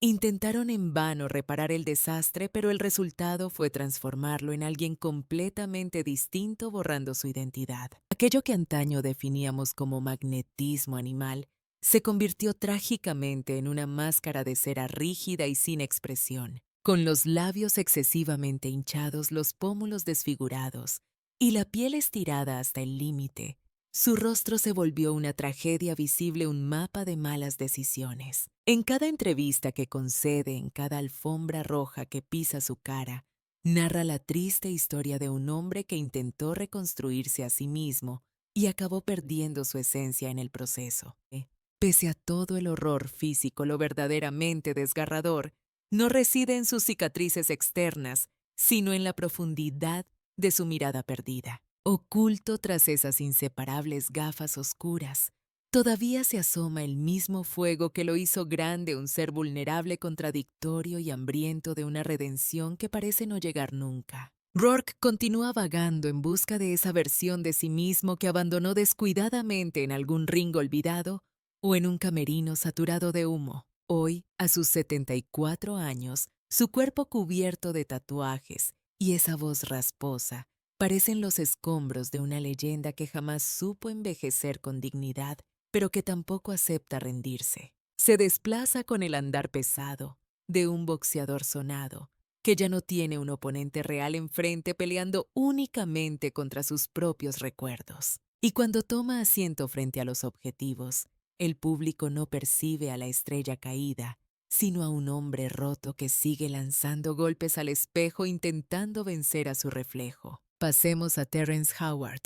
intentaron en vano reparar el desastre, pero el resultado fue transformarlo en alguien completamente distinto, borrando su identidad. Aquello que antaño definíamos como magnetismo animal se convirtió trágicamente en una máscara de cera rígida y sin expresión, con los labios excesivamente hinchados, los pómulos desfigurados y la piel estirada hasta el límite. Su rostro se volvió una tragedia visible, un mapa de malas decisiones. En cada entrevista que concede, en cada alfombra roja que pisa su cara, narra la triste historia de un hombre que intentó reconstruirse a sí mismo y acabó perdiendo su esencia en el proceso. Pese a todo el horror físico, lo verdaderamente desgarrador no reside en sus cicatrices externas, sino en la profundidad de su mirada perdida. Oculto tras esas inseparables gafas oscuras, todavía se asoma el mismo fuego que lo hizo grande, un ser vulnerable, contradictorio y hambriento de una redención que parece no llegar nunca. Rourke continúa vagando en busca de esa versión de sí mismo que abandonó descuidadamente en algún ring olvidado o en un camerino saturado de humo. Hoy, a sus 74 años, su cuerpo cubierto de tatuajes y esa voz rasposa parecen los escombros de una leyenda que jamás supo envejecer con dignidad, pero que tampoco acepta rendirse. Se desplaza con el andar pesado de un boxeador sonado, que ya no tiene un oponente real enfrente, peleando únicamente contra sus propios recuerdos. Y cuando toma asiento frente a los objetivos, el público no percibe a la estrella caída, sino a un hombre roto que sigue lanzando golpes al espejo intentando vencer a su reflejo. Pasemos a Terrence Howard.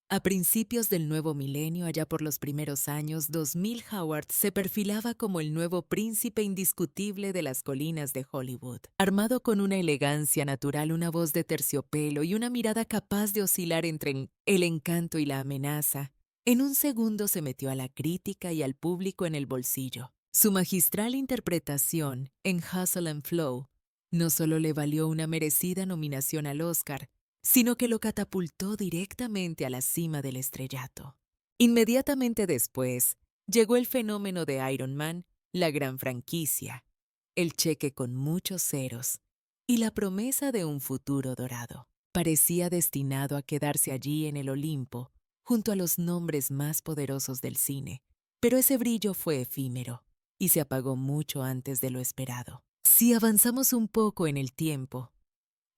A principios del nuevo milenio, allá por los primeros años 2000, Howard se perfilaba como el nuevo príncipe indiscutible de las colinas de Hollywood. Armado con una elegancia natural, una voz de terciopelo y una mirada capaz de oscilar entre el encanto y la amenaza, en un segundo se metió a la crítica y al público en el bolsillo. Su magistral interpretación en Hustle and Flow no solo le valió una merecida nominación al Oscar, sino que lo catapultó directamente a la cima del estrellato. Inmediatamente después, llegó el fenómeno de Iron Man, la gran franquicia, el cheque con muchos ceros y la promesa de un futuro dorado. Parecía destinado a quedarse allí en el Olimpo, junto a los nombres más poderosos del cine, pero ese brillo fue efímero y se apagó mucho antes de lo esperado. Si avanzamos un poco en el tiempo,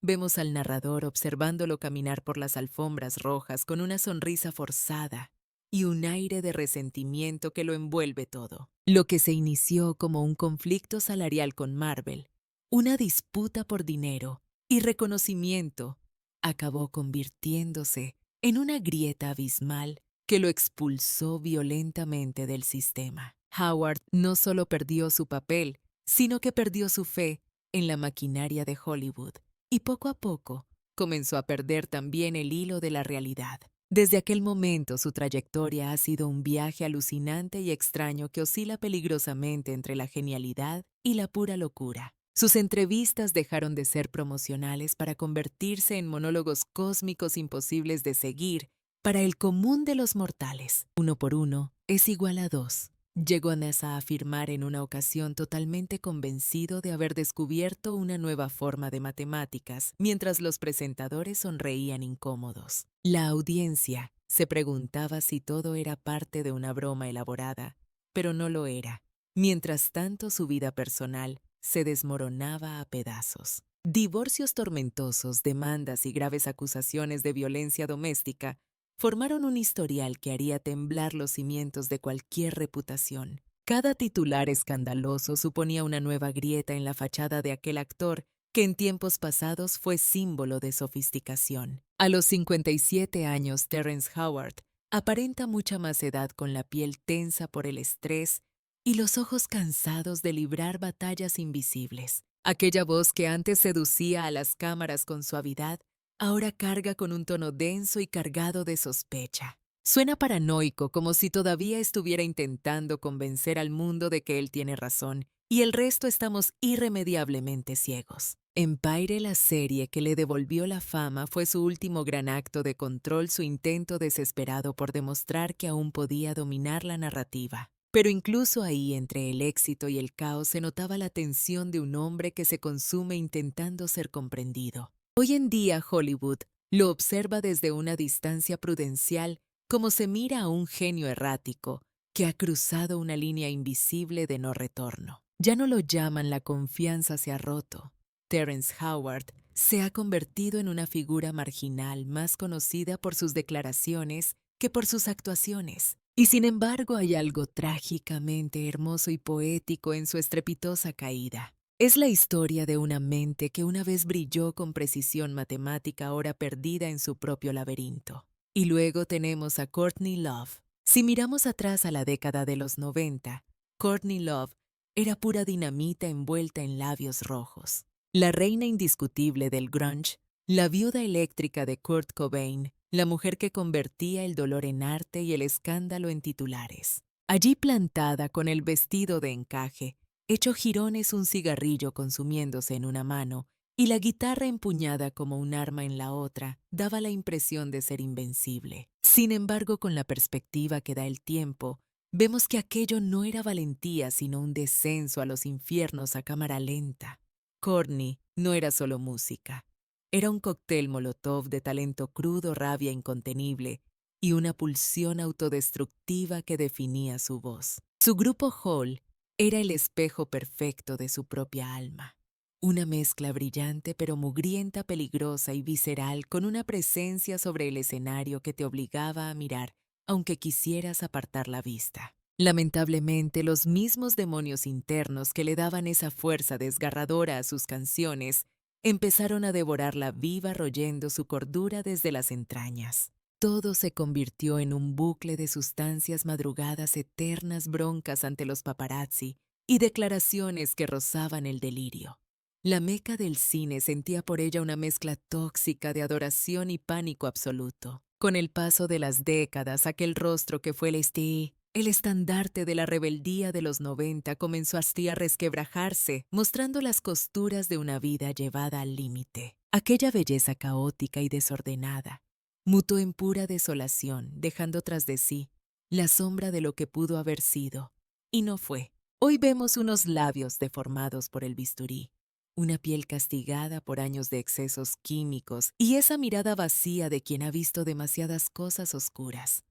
vemos al narrador observándolo caminar por las alfombras rojas con una sonrisa forzada y un aire de resentimiento que lo envuelve todo. Lo que se inició como un conflicto salarial con Marvel, una disputa por dinero y reconocimiento, acabó convirtiéndose en una grieta abismal que lo expulsó violentamente del sistema. Howard no solo perdió su papel, sino que perdió su fe en la maquinaria de Hollywood. Y poco a poco comenzó a perder también el hilo de la realidad. Desde aquel momento su trayectoria ha sido un viaje alucinante y extraño que oscila peligrosamente entre la genialidad y la pura locura. Sus entrevistas dejaron de ser promocionales para convertirse en monólogos cósmicos imposibles de seguir para el común de los mortales. 1 por 1 es igual a 2. Llegó a afirmar en una ocasión, totalmente convencido de haber descubierto una nueva forma de matemáticas, mientras los presentadores sonreían incómodos. La audiencia se preguntaba si todo era parte de una broma elaborada, pero no lo era. Mientras tanto, su vida personal se desmoronaba a pedazos. Divorcios tormentosos, demandas y graves acusaciones de violencia doméstica formaron un historial que haría temblar los cimientos de cualquier reputación. Cada titular escandaloso suponía una nueva grieta en la fachada de aquel actor que en tiempos pasados fue símbolo de sofisticación. A los 57 años, Terrence Howard aparenta mucha más edad, con la piel tensa por el estrés y los ojos cansados de librar batallas invisibles. Aquella voz que antes seducía a las cámaras con suavidad, ahora carga con un tono denso y cargado de sospecha. Suena paranoico, como si todavía estuviera intentando convencer al mundo de que él tiene razón, y el resto estamos irremediablemente ciegos. Empire, la serie que le devolvió la fama, fue su último gran acto de control, su intento desesperado por demostrar que aún podía dominar la narrativa. Pero incluso ahí, entre el éxito y el caos, se notaba la tensión de un hombre que se consume intentando ser comprendido. Hoy en día Hollywood lo observa desde una distancia prudencial, como se mira a un genio errático que ha cruzado una línea invisible de no retorno. Ya no lo llaman, la confianza se ha roto. Terrence Howard se ha convertido en una figura marginal, más conocida por sus declaraciones que por sus actuaciones. Y sin embargo hay algo trágicamente hermoso y poético en su estrepitosa caída. Es la historia de una mente que una vez brilló con precisión matemática, ahora perdida en su propio laberinto. Y luego tenemos a Courtney Love. Si miramos atrás a la década de los 90, Courtney Love era pura dinamita envuelta en labios rojos. La reina indiscutible del grunge, la viuda eléctrica de Kurt Cobain, la mujer que convertía el dolor en arte y el escándalo en titulares. Allí plantada con el vestido de encaje, hecho jirones, un cigarrillo consumiéndose en una mano y la guitarra empuñada como un arma en la otra, daba la impresión de ser invencible. Sin embargo, con la perspectiva que da el tiempo, vemos que aquello no era valentía, sino un descenso a los infiernos a cámara lenta. Courtney no era solo música. Era un cóctel molotov de talento crudo, rabia incontenible y una pulsión autodestructiva que definía su voz. Su grupo Hole era el espejo perfecto de su propia alma. Una mezcla brillante pero mugrienta, peligrosa y visceral, con una presencia sobre el escenario que te obligaba a mirar, aunque quisieras apartar la vista. Lamentablemente, los mismos demonios internos que le daban esa fuerza desgarradora a sus canciones empezaron a devorarla viva, royendo su cordura desde las entrañas. Todo se convirtió en un bucle de sustancias, madrugadas eternas, broncas ante los paparazzi y declaraciones que rozaban el delirio. La meca del cine sentía por ella una mezcla tóxica de adoración y pánico absoluto. Con el paso de las décadas, aquel rostro que fue el estandarte de la rebeldía de los 90, comenzó así a resquebrajarse, mostrando las costuras de una vida llevada al límite. Aquella belleza caótica y desordenada mutó en pura desolación, dejando tras de sí la sombra de lo que pudo haber sido. Y no fue. Hoy vemos unos labios deformados por el bisturí, una piel castigada por años de excesos químicos y esa mirada vacía de quien ha visto demasiadas cosas oscuras.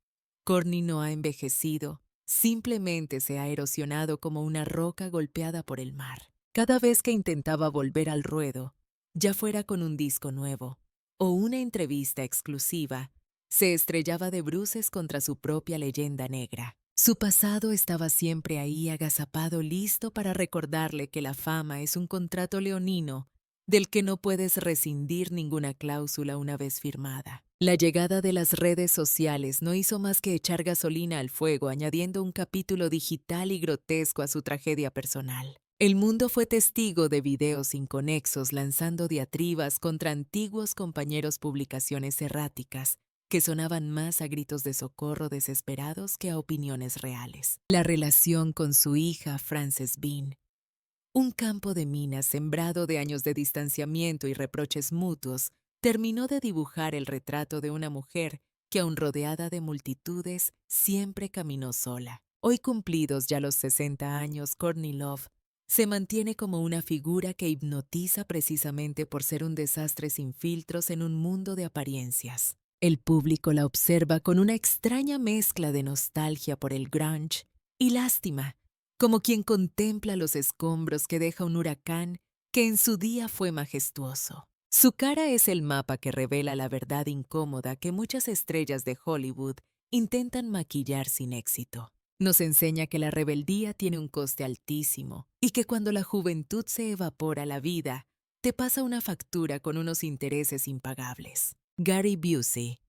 Courtney no ha envejecido, simplemente se ha erosionado como una roca golpeada por el mar. Cada vez que intentaba volver al ruedo, ya fuera con un disco nuevo o una entrevista exclusiva, se estrellaba de bruces contra su propia leyenda negra. Su pasado estaba siempre ahí, agazapado, listo para recordarle que la fama es un contrato leonino del que no puedes rescindir ninguna cláusula una vez firmada. La llegada de las redes sociales no hizo más que echar gasolina al fuego, añadiendo un capítulo digital y grotesco a su tragedia personal. El mundo fue testigo de videos inconexos lanzando diatribas contra antiguos compañeros, publicaciones erráticas que sonaban más a gritos de socorro desesperados que a opiniones reales. La relación con su hija, Frances Bean, un campo de minas sembrado de años de distanciamiento y reproches mutuos, terminó de dibujar el retrato de una mujer que, aun rodeada de multitudes, siempre caminó sola. Hoy, cumplidos ya los 60 años, Courtney Love se mantiene como una figura que hipnotiza precisamente por ser un desastre sin filtros en un mundo de apariencias. El público la observa con una extraña mezcla de nostalgia por el grunge y lástima, como quien contempla los escombros que deja un huracán que en su día fue majestuoso. Su cara es el mapa que revela la verdad incómoda que muchas estrellas de Hollywood intentan maquillar sin éxito. Nos enseña que la rebeldía tiene un coste altísimo y que cuando la juventud se evapora la vida, te pasa una factura con unos intereses impagables. Gary Busey.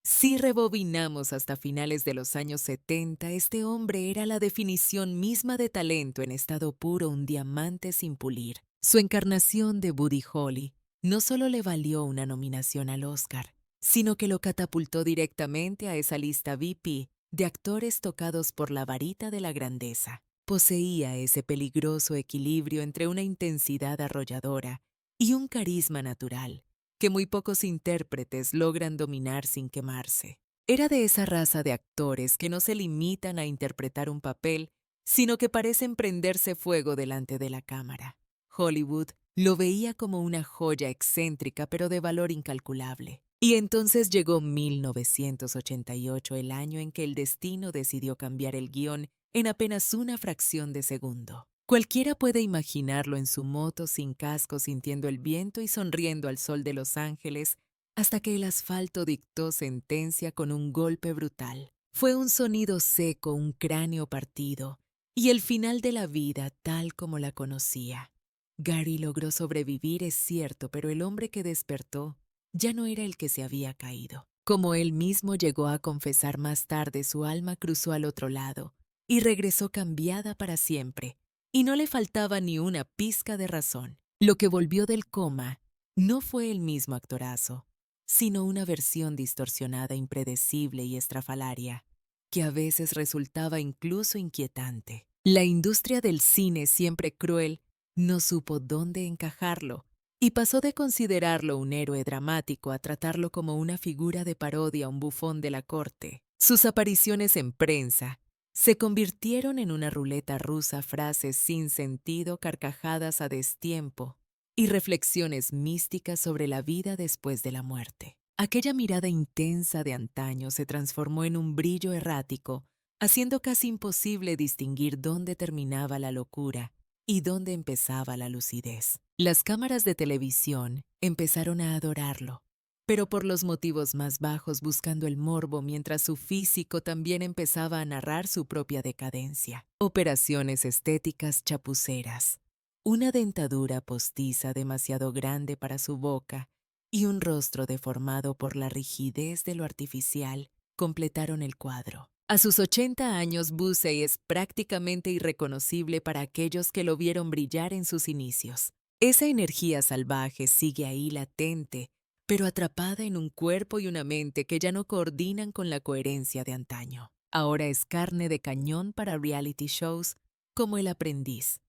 Si rebobinamos hasta finales de los años 70, este hombre era la definición misma de talento en estado puro, un diamante sin pulir. Su encarnación de Buddy Holly no solo le valió una nominación al Oscar, sino que lo catapultó directamente a esa lista VIP de actores tocados por la varita de la grandeza. Poseía ese peligroso equilibrio entre una intensidad arrolladora y un carisma natural que muy pocos intérpretes logran dominar sin quemarse. Era de esa raza de actores que no se limitan a interpretar un papel, sino que parecen prenderse fuego delante de la cámara. Hollywood lo veía como una joya excéntrica pero de valor incalculable. Y entonces llegó 1988, el año en que el destino decidió cambiar el guión en apenas una fracción de segundo. Cualquiera puede imaginarlo en su moto sin casco, sintiendo el viento y sonriendo al sol de Los Ángeles, hasta que el asfalto dictó sentencia con un golpe brutal. Fue un sonido seco, un cráneo partido, y el final de la vida tal como la conocía. Gary logró sobrevivir, es cierto, pero el hombre que despertó ya no era el que se había caído. Como él mismo llegó a confesar más tarde, su alma cruzó al otro lado y regresó cambiada para siempre, y no le faltaba ni una pizca de razón. Lo que volvió del coma no fue el mismo actorazo, sino una versión distorsionada, impredecible y estrafalaria, que a veces resultaba incluso inquietante. La industria del cine, siempre cruel, no supo dónde encajarlo, y pasó de considerarlo un héroe dramático a tratarlo como una figura de parodia, un bufón de la corte. Sus apariciones en prensa se convirtieron en una ruleta rusa, frases sin sentido, carcajadas a destiempo y reflexiones místicas sobre la vida después de la muerte. Aquella mirada intensa de antaño se transformó en un brillo errático, haciendo casi imposible distinguir dónde terminaba la locura y dónde empezaba la lucidez. Las cámaras de televisión empezaron a adorarlo, pero por los motivos más bajos, buscando el morbo, mientras su físico también empezaba a narrar su propia decadencia. Operaciones estéticas chapuceras, una dentadura postiza demasiado grande para su boca y un rostro deformado por la rigidez de lo artificial completaron el cuadro. A sus 80 años, Busey es prácticamente irreconocible para aquellos que lo vieron brillar en sus inicios. Esa energía salvaje sigue ahí latente, pero atrapada en un cuerpo y una mente que ya no coordinan con la coherencia de antaño. Ahora es carne de cañón para reality shows como El Aprendiz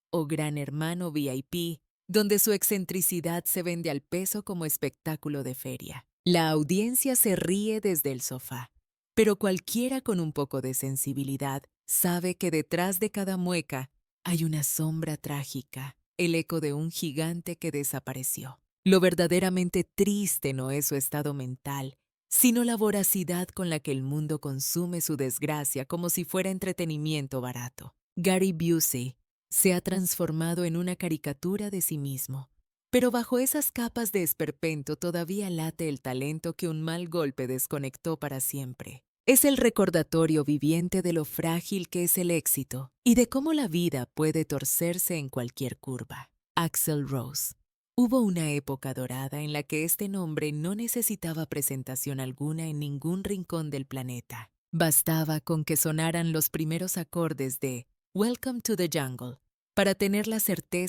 o Gran Hermano VIP, donde su excentricidad se vende al peso como espectáculo de feria. La audiencia se ríe desde el sofá, pero cualquiera con un poco de sensibilidad sabe que detrás de cada mueca hay una sombra trágica, el eco de un gigante que desapareció. Lo verdaderamente triste no es su estado mental, sino la voracidad con la que el mundo consume su desgracia como si fuera entretenimiento barato. Gary Busey se ha transformado en una caricatura de sí mismo, pero bajo esas capas de esperpento todavía late el talento que un mal golpe desconectó para siempre. Es el recordatorio viviente de lo frágil que es el éxito y de cómo la vida puede torcerse en cualquier curva. Axl Rose. Hubo una época dorada en la que este nombre no necesitaba presentación alguna en ningún rincón del planeta. Bastaba con que sonaran los primeros acordes de Welcome to the Jungle para tener la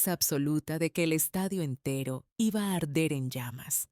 absoluta de que el estadio entero iba a arder en llamas.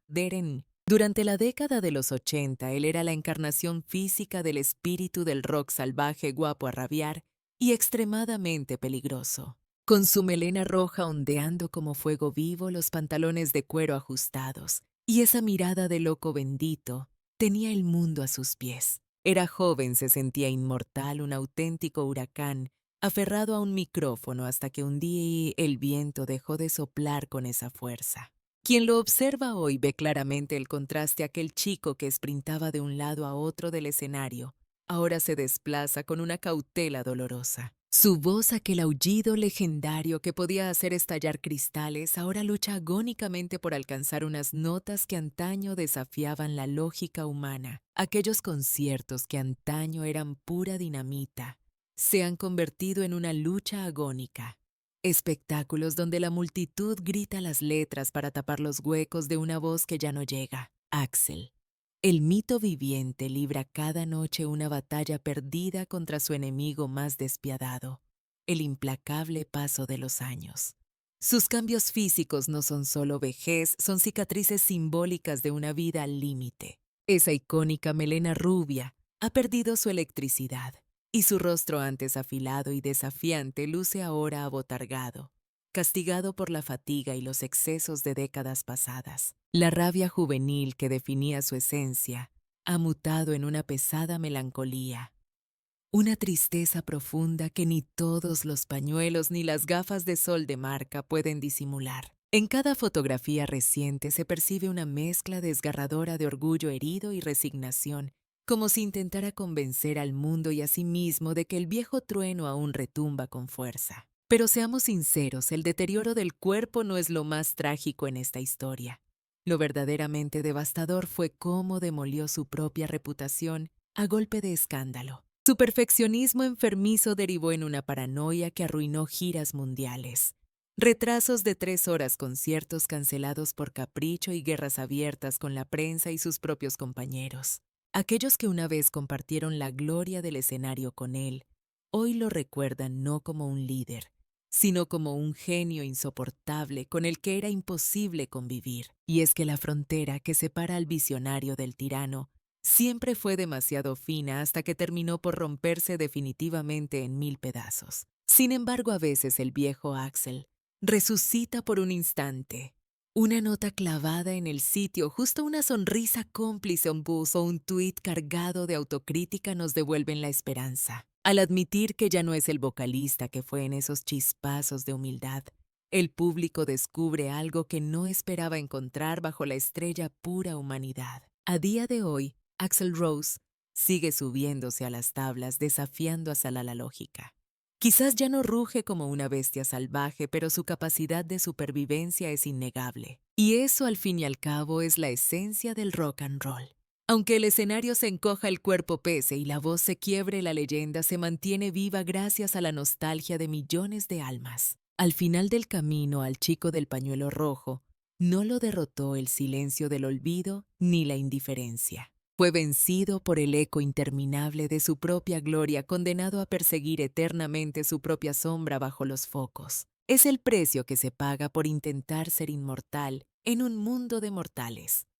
Durante la década de los 80, él era la encarnación física del espíritu del rock salvaje, guapo a rabiar y extremadamente peligroso. Con su melena roja ondeando como fuego vivo, los pantalones de cuero ajustados y esa mirada de loco bendito, tenía el mundo a sus pies. Era joven, se sentía inmortal, un auténtico huracán, aferrado a un micrófono hasta que un día el viento dejó de soplar con esa fuerza. Quien lo observa hoy ve claramente el contraste. Aquel chico que sprintaba de un lado a otro del escenario ahora se desplaza con una cautela dolorosa. Su voz, aquel aullido legendario que podía hacer estallar cristales, ahora lucha agónicamente por alcanzar unas notas que antaño desafiaban la lógica humana. Aquellos conciertos que antaño eran pura dinamita, se han convertido en una lucha agónica. Espectáculos donde la multitud grita las letras para tapar los huecos de una voz que ya no llega. Axel. El mito viviente libra cada noche una batalla perdida contra su enemigo más despiadado, el implacable paso de los años. Sus cambios físicos no son solo vejez, son cicatrices simbólicas de una vida al límite. Esa icónica melena rubia ha perdido su electricidad, y su rostro antes afilado y desafiante luce ahora abotargado, castigado por la fatiga y los excesos de décadas pasadas. La rabia juvenil que definía su esencia ha mutado en una pesada melancolía, una tristeza profunda que ni todos los pañuelos ni las gafas de sol de marca pueden disimular. En cada fotografía reciente se percibe una mezcla desgarradora de orgullo herido y resignación, como si intentara convencer al mundo y a sí mismo de que el viejo trueno aún retumba con fuerza. Pero seamos sinceros, el deterioro del cuerpo no es lo más trágico en esta historia. Lo verdaderamente devastador fue cómo demolió su propia reputación a golpe de escándalo. Su perfeccionismo enfermizo derivó en una paranoia que arruinó giras mundiales. Retrasos de 3 horas, conciertos cancelados por capricho y guerras abiertas con la prensa y sus propios compañeros. Aquellos que una vez compartieron la gloria del escenario con él, hoy lo recuerdan no como un líder, sino como un genio insoportable con el que era imposible convivir. Y es que la frontera que separa al visionario del tirano siempre fue demasiado fina hasta que terminó por romperse definitivamente en 1000 pedazos. Sin embargo, a veces el viejo Axel resucita por un instante. Una nota clavada en el sitio, justo una sonrisa cómplice, un bus o un tuit cargado de autocrítica nos devuelven la esperanza. Al admitir que ya no es el vocalista que fue en esos chispazos de humildad, el público descubre algo que no esperaba encontrar bajo la estrella pura humanidad. A día de hoy, Axl Rose sigue subiéndose a las tablas desafiando a la lógica. Quizás ya no ruge como una bestia salvaje, pero su capacidad de supervivencia es innegable. Y eso, al fin y al cabo, es la esencia del rock and roll. Aunque el escenario se encoja, el cuerpo pese y la voz se quiebre, la leyenda se mantiene viva gracias a la nostalgia de millones de almas. Al final del camino, al chico del pañuelo rojo no lo derrotó el silencio del olvido ni la indiferencia. Fue vencido por el eco interminable de su propia gloria, condenado a perseguir eternamente su propia sombra bajo los focos. Es el precio que se paga por intentar ser inmortal en un mundo de mortales.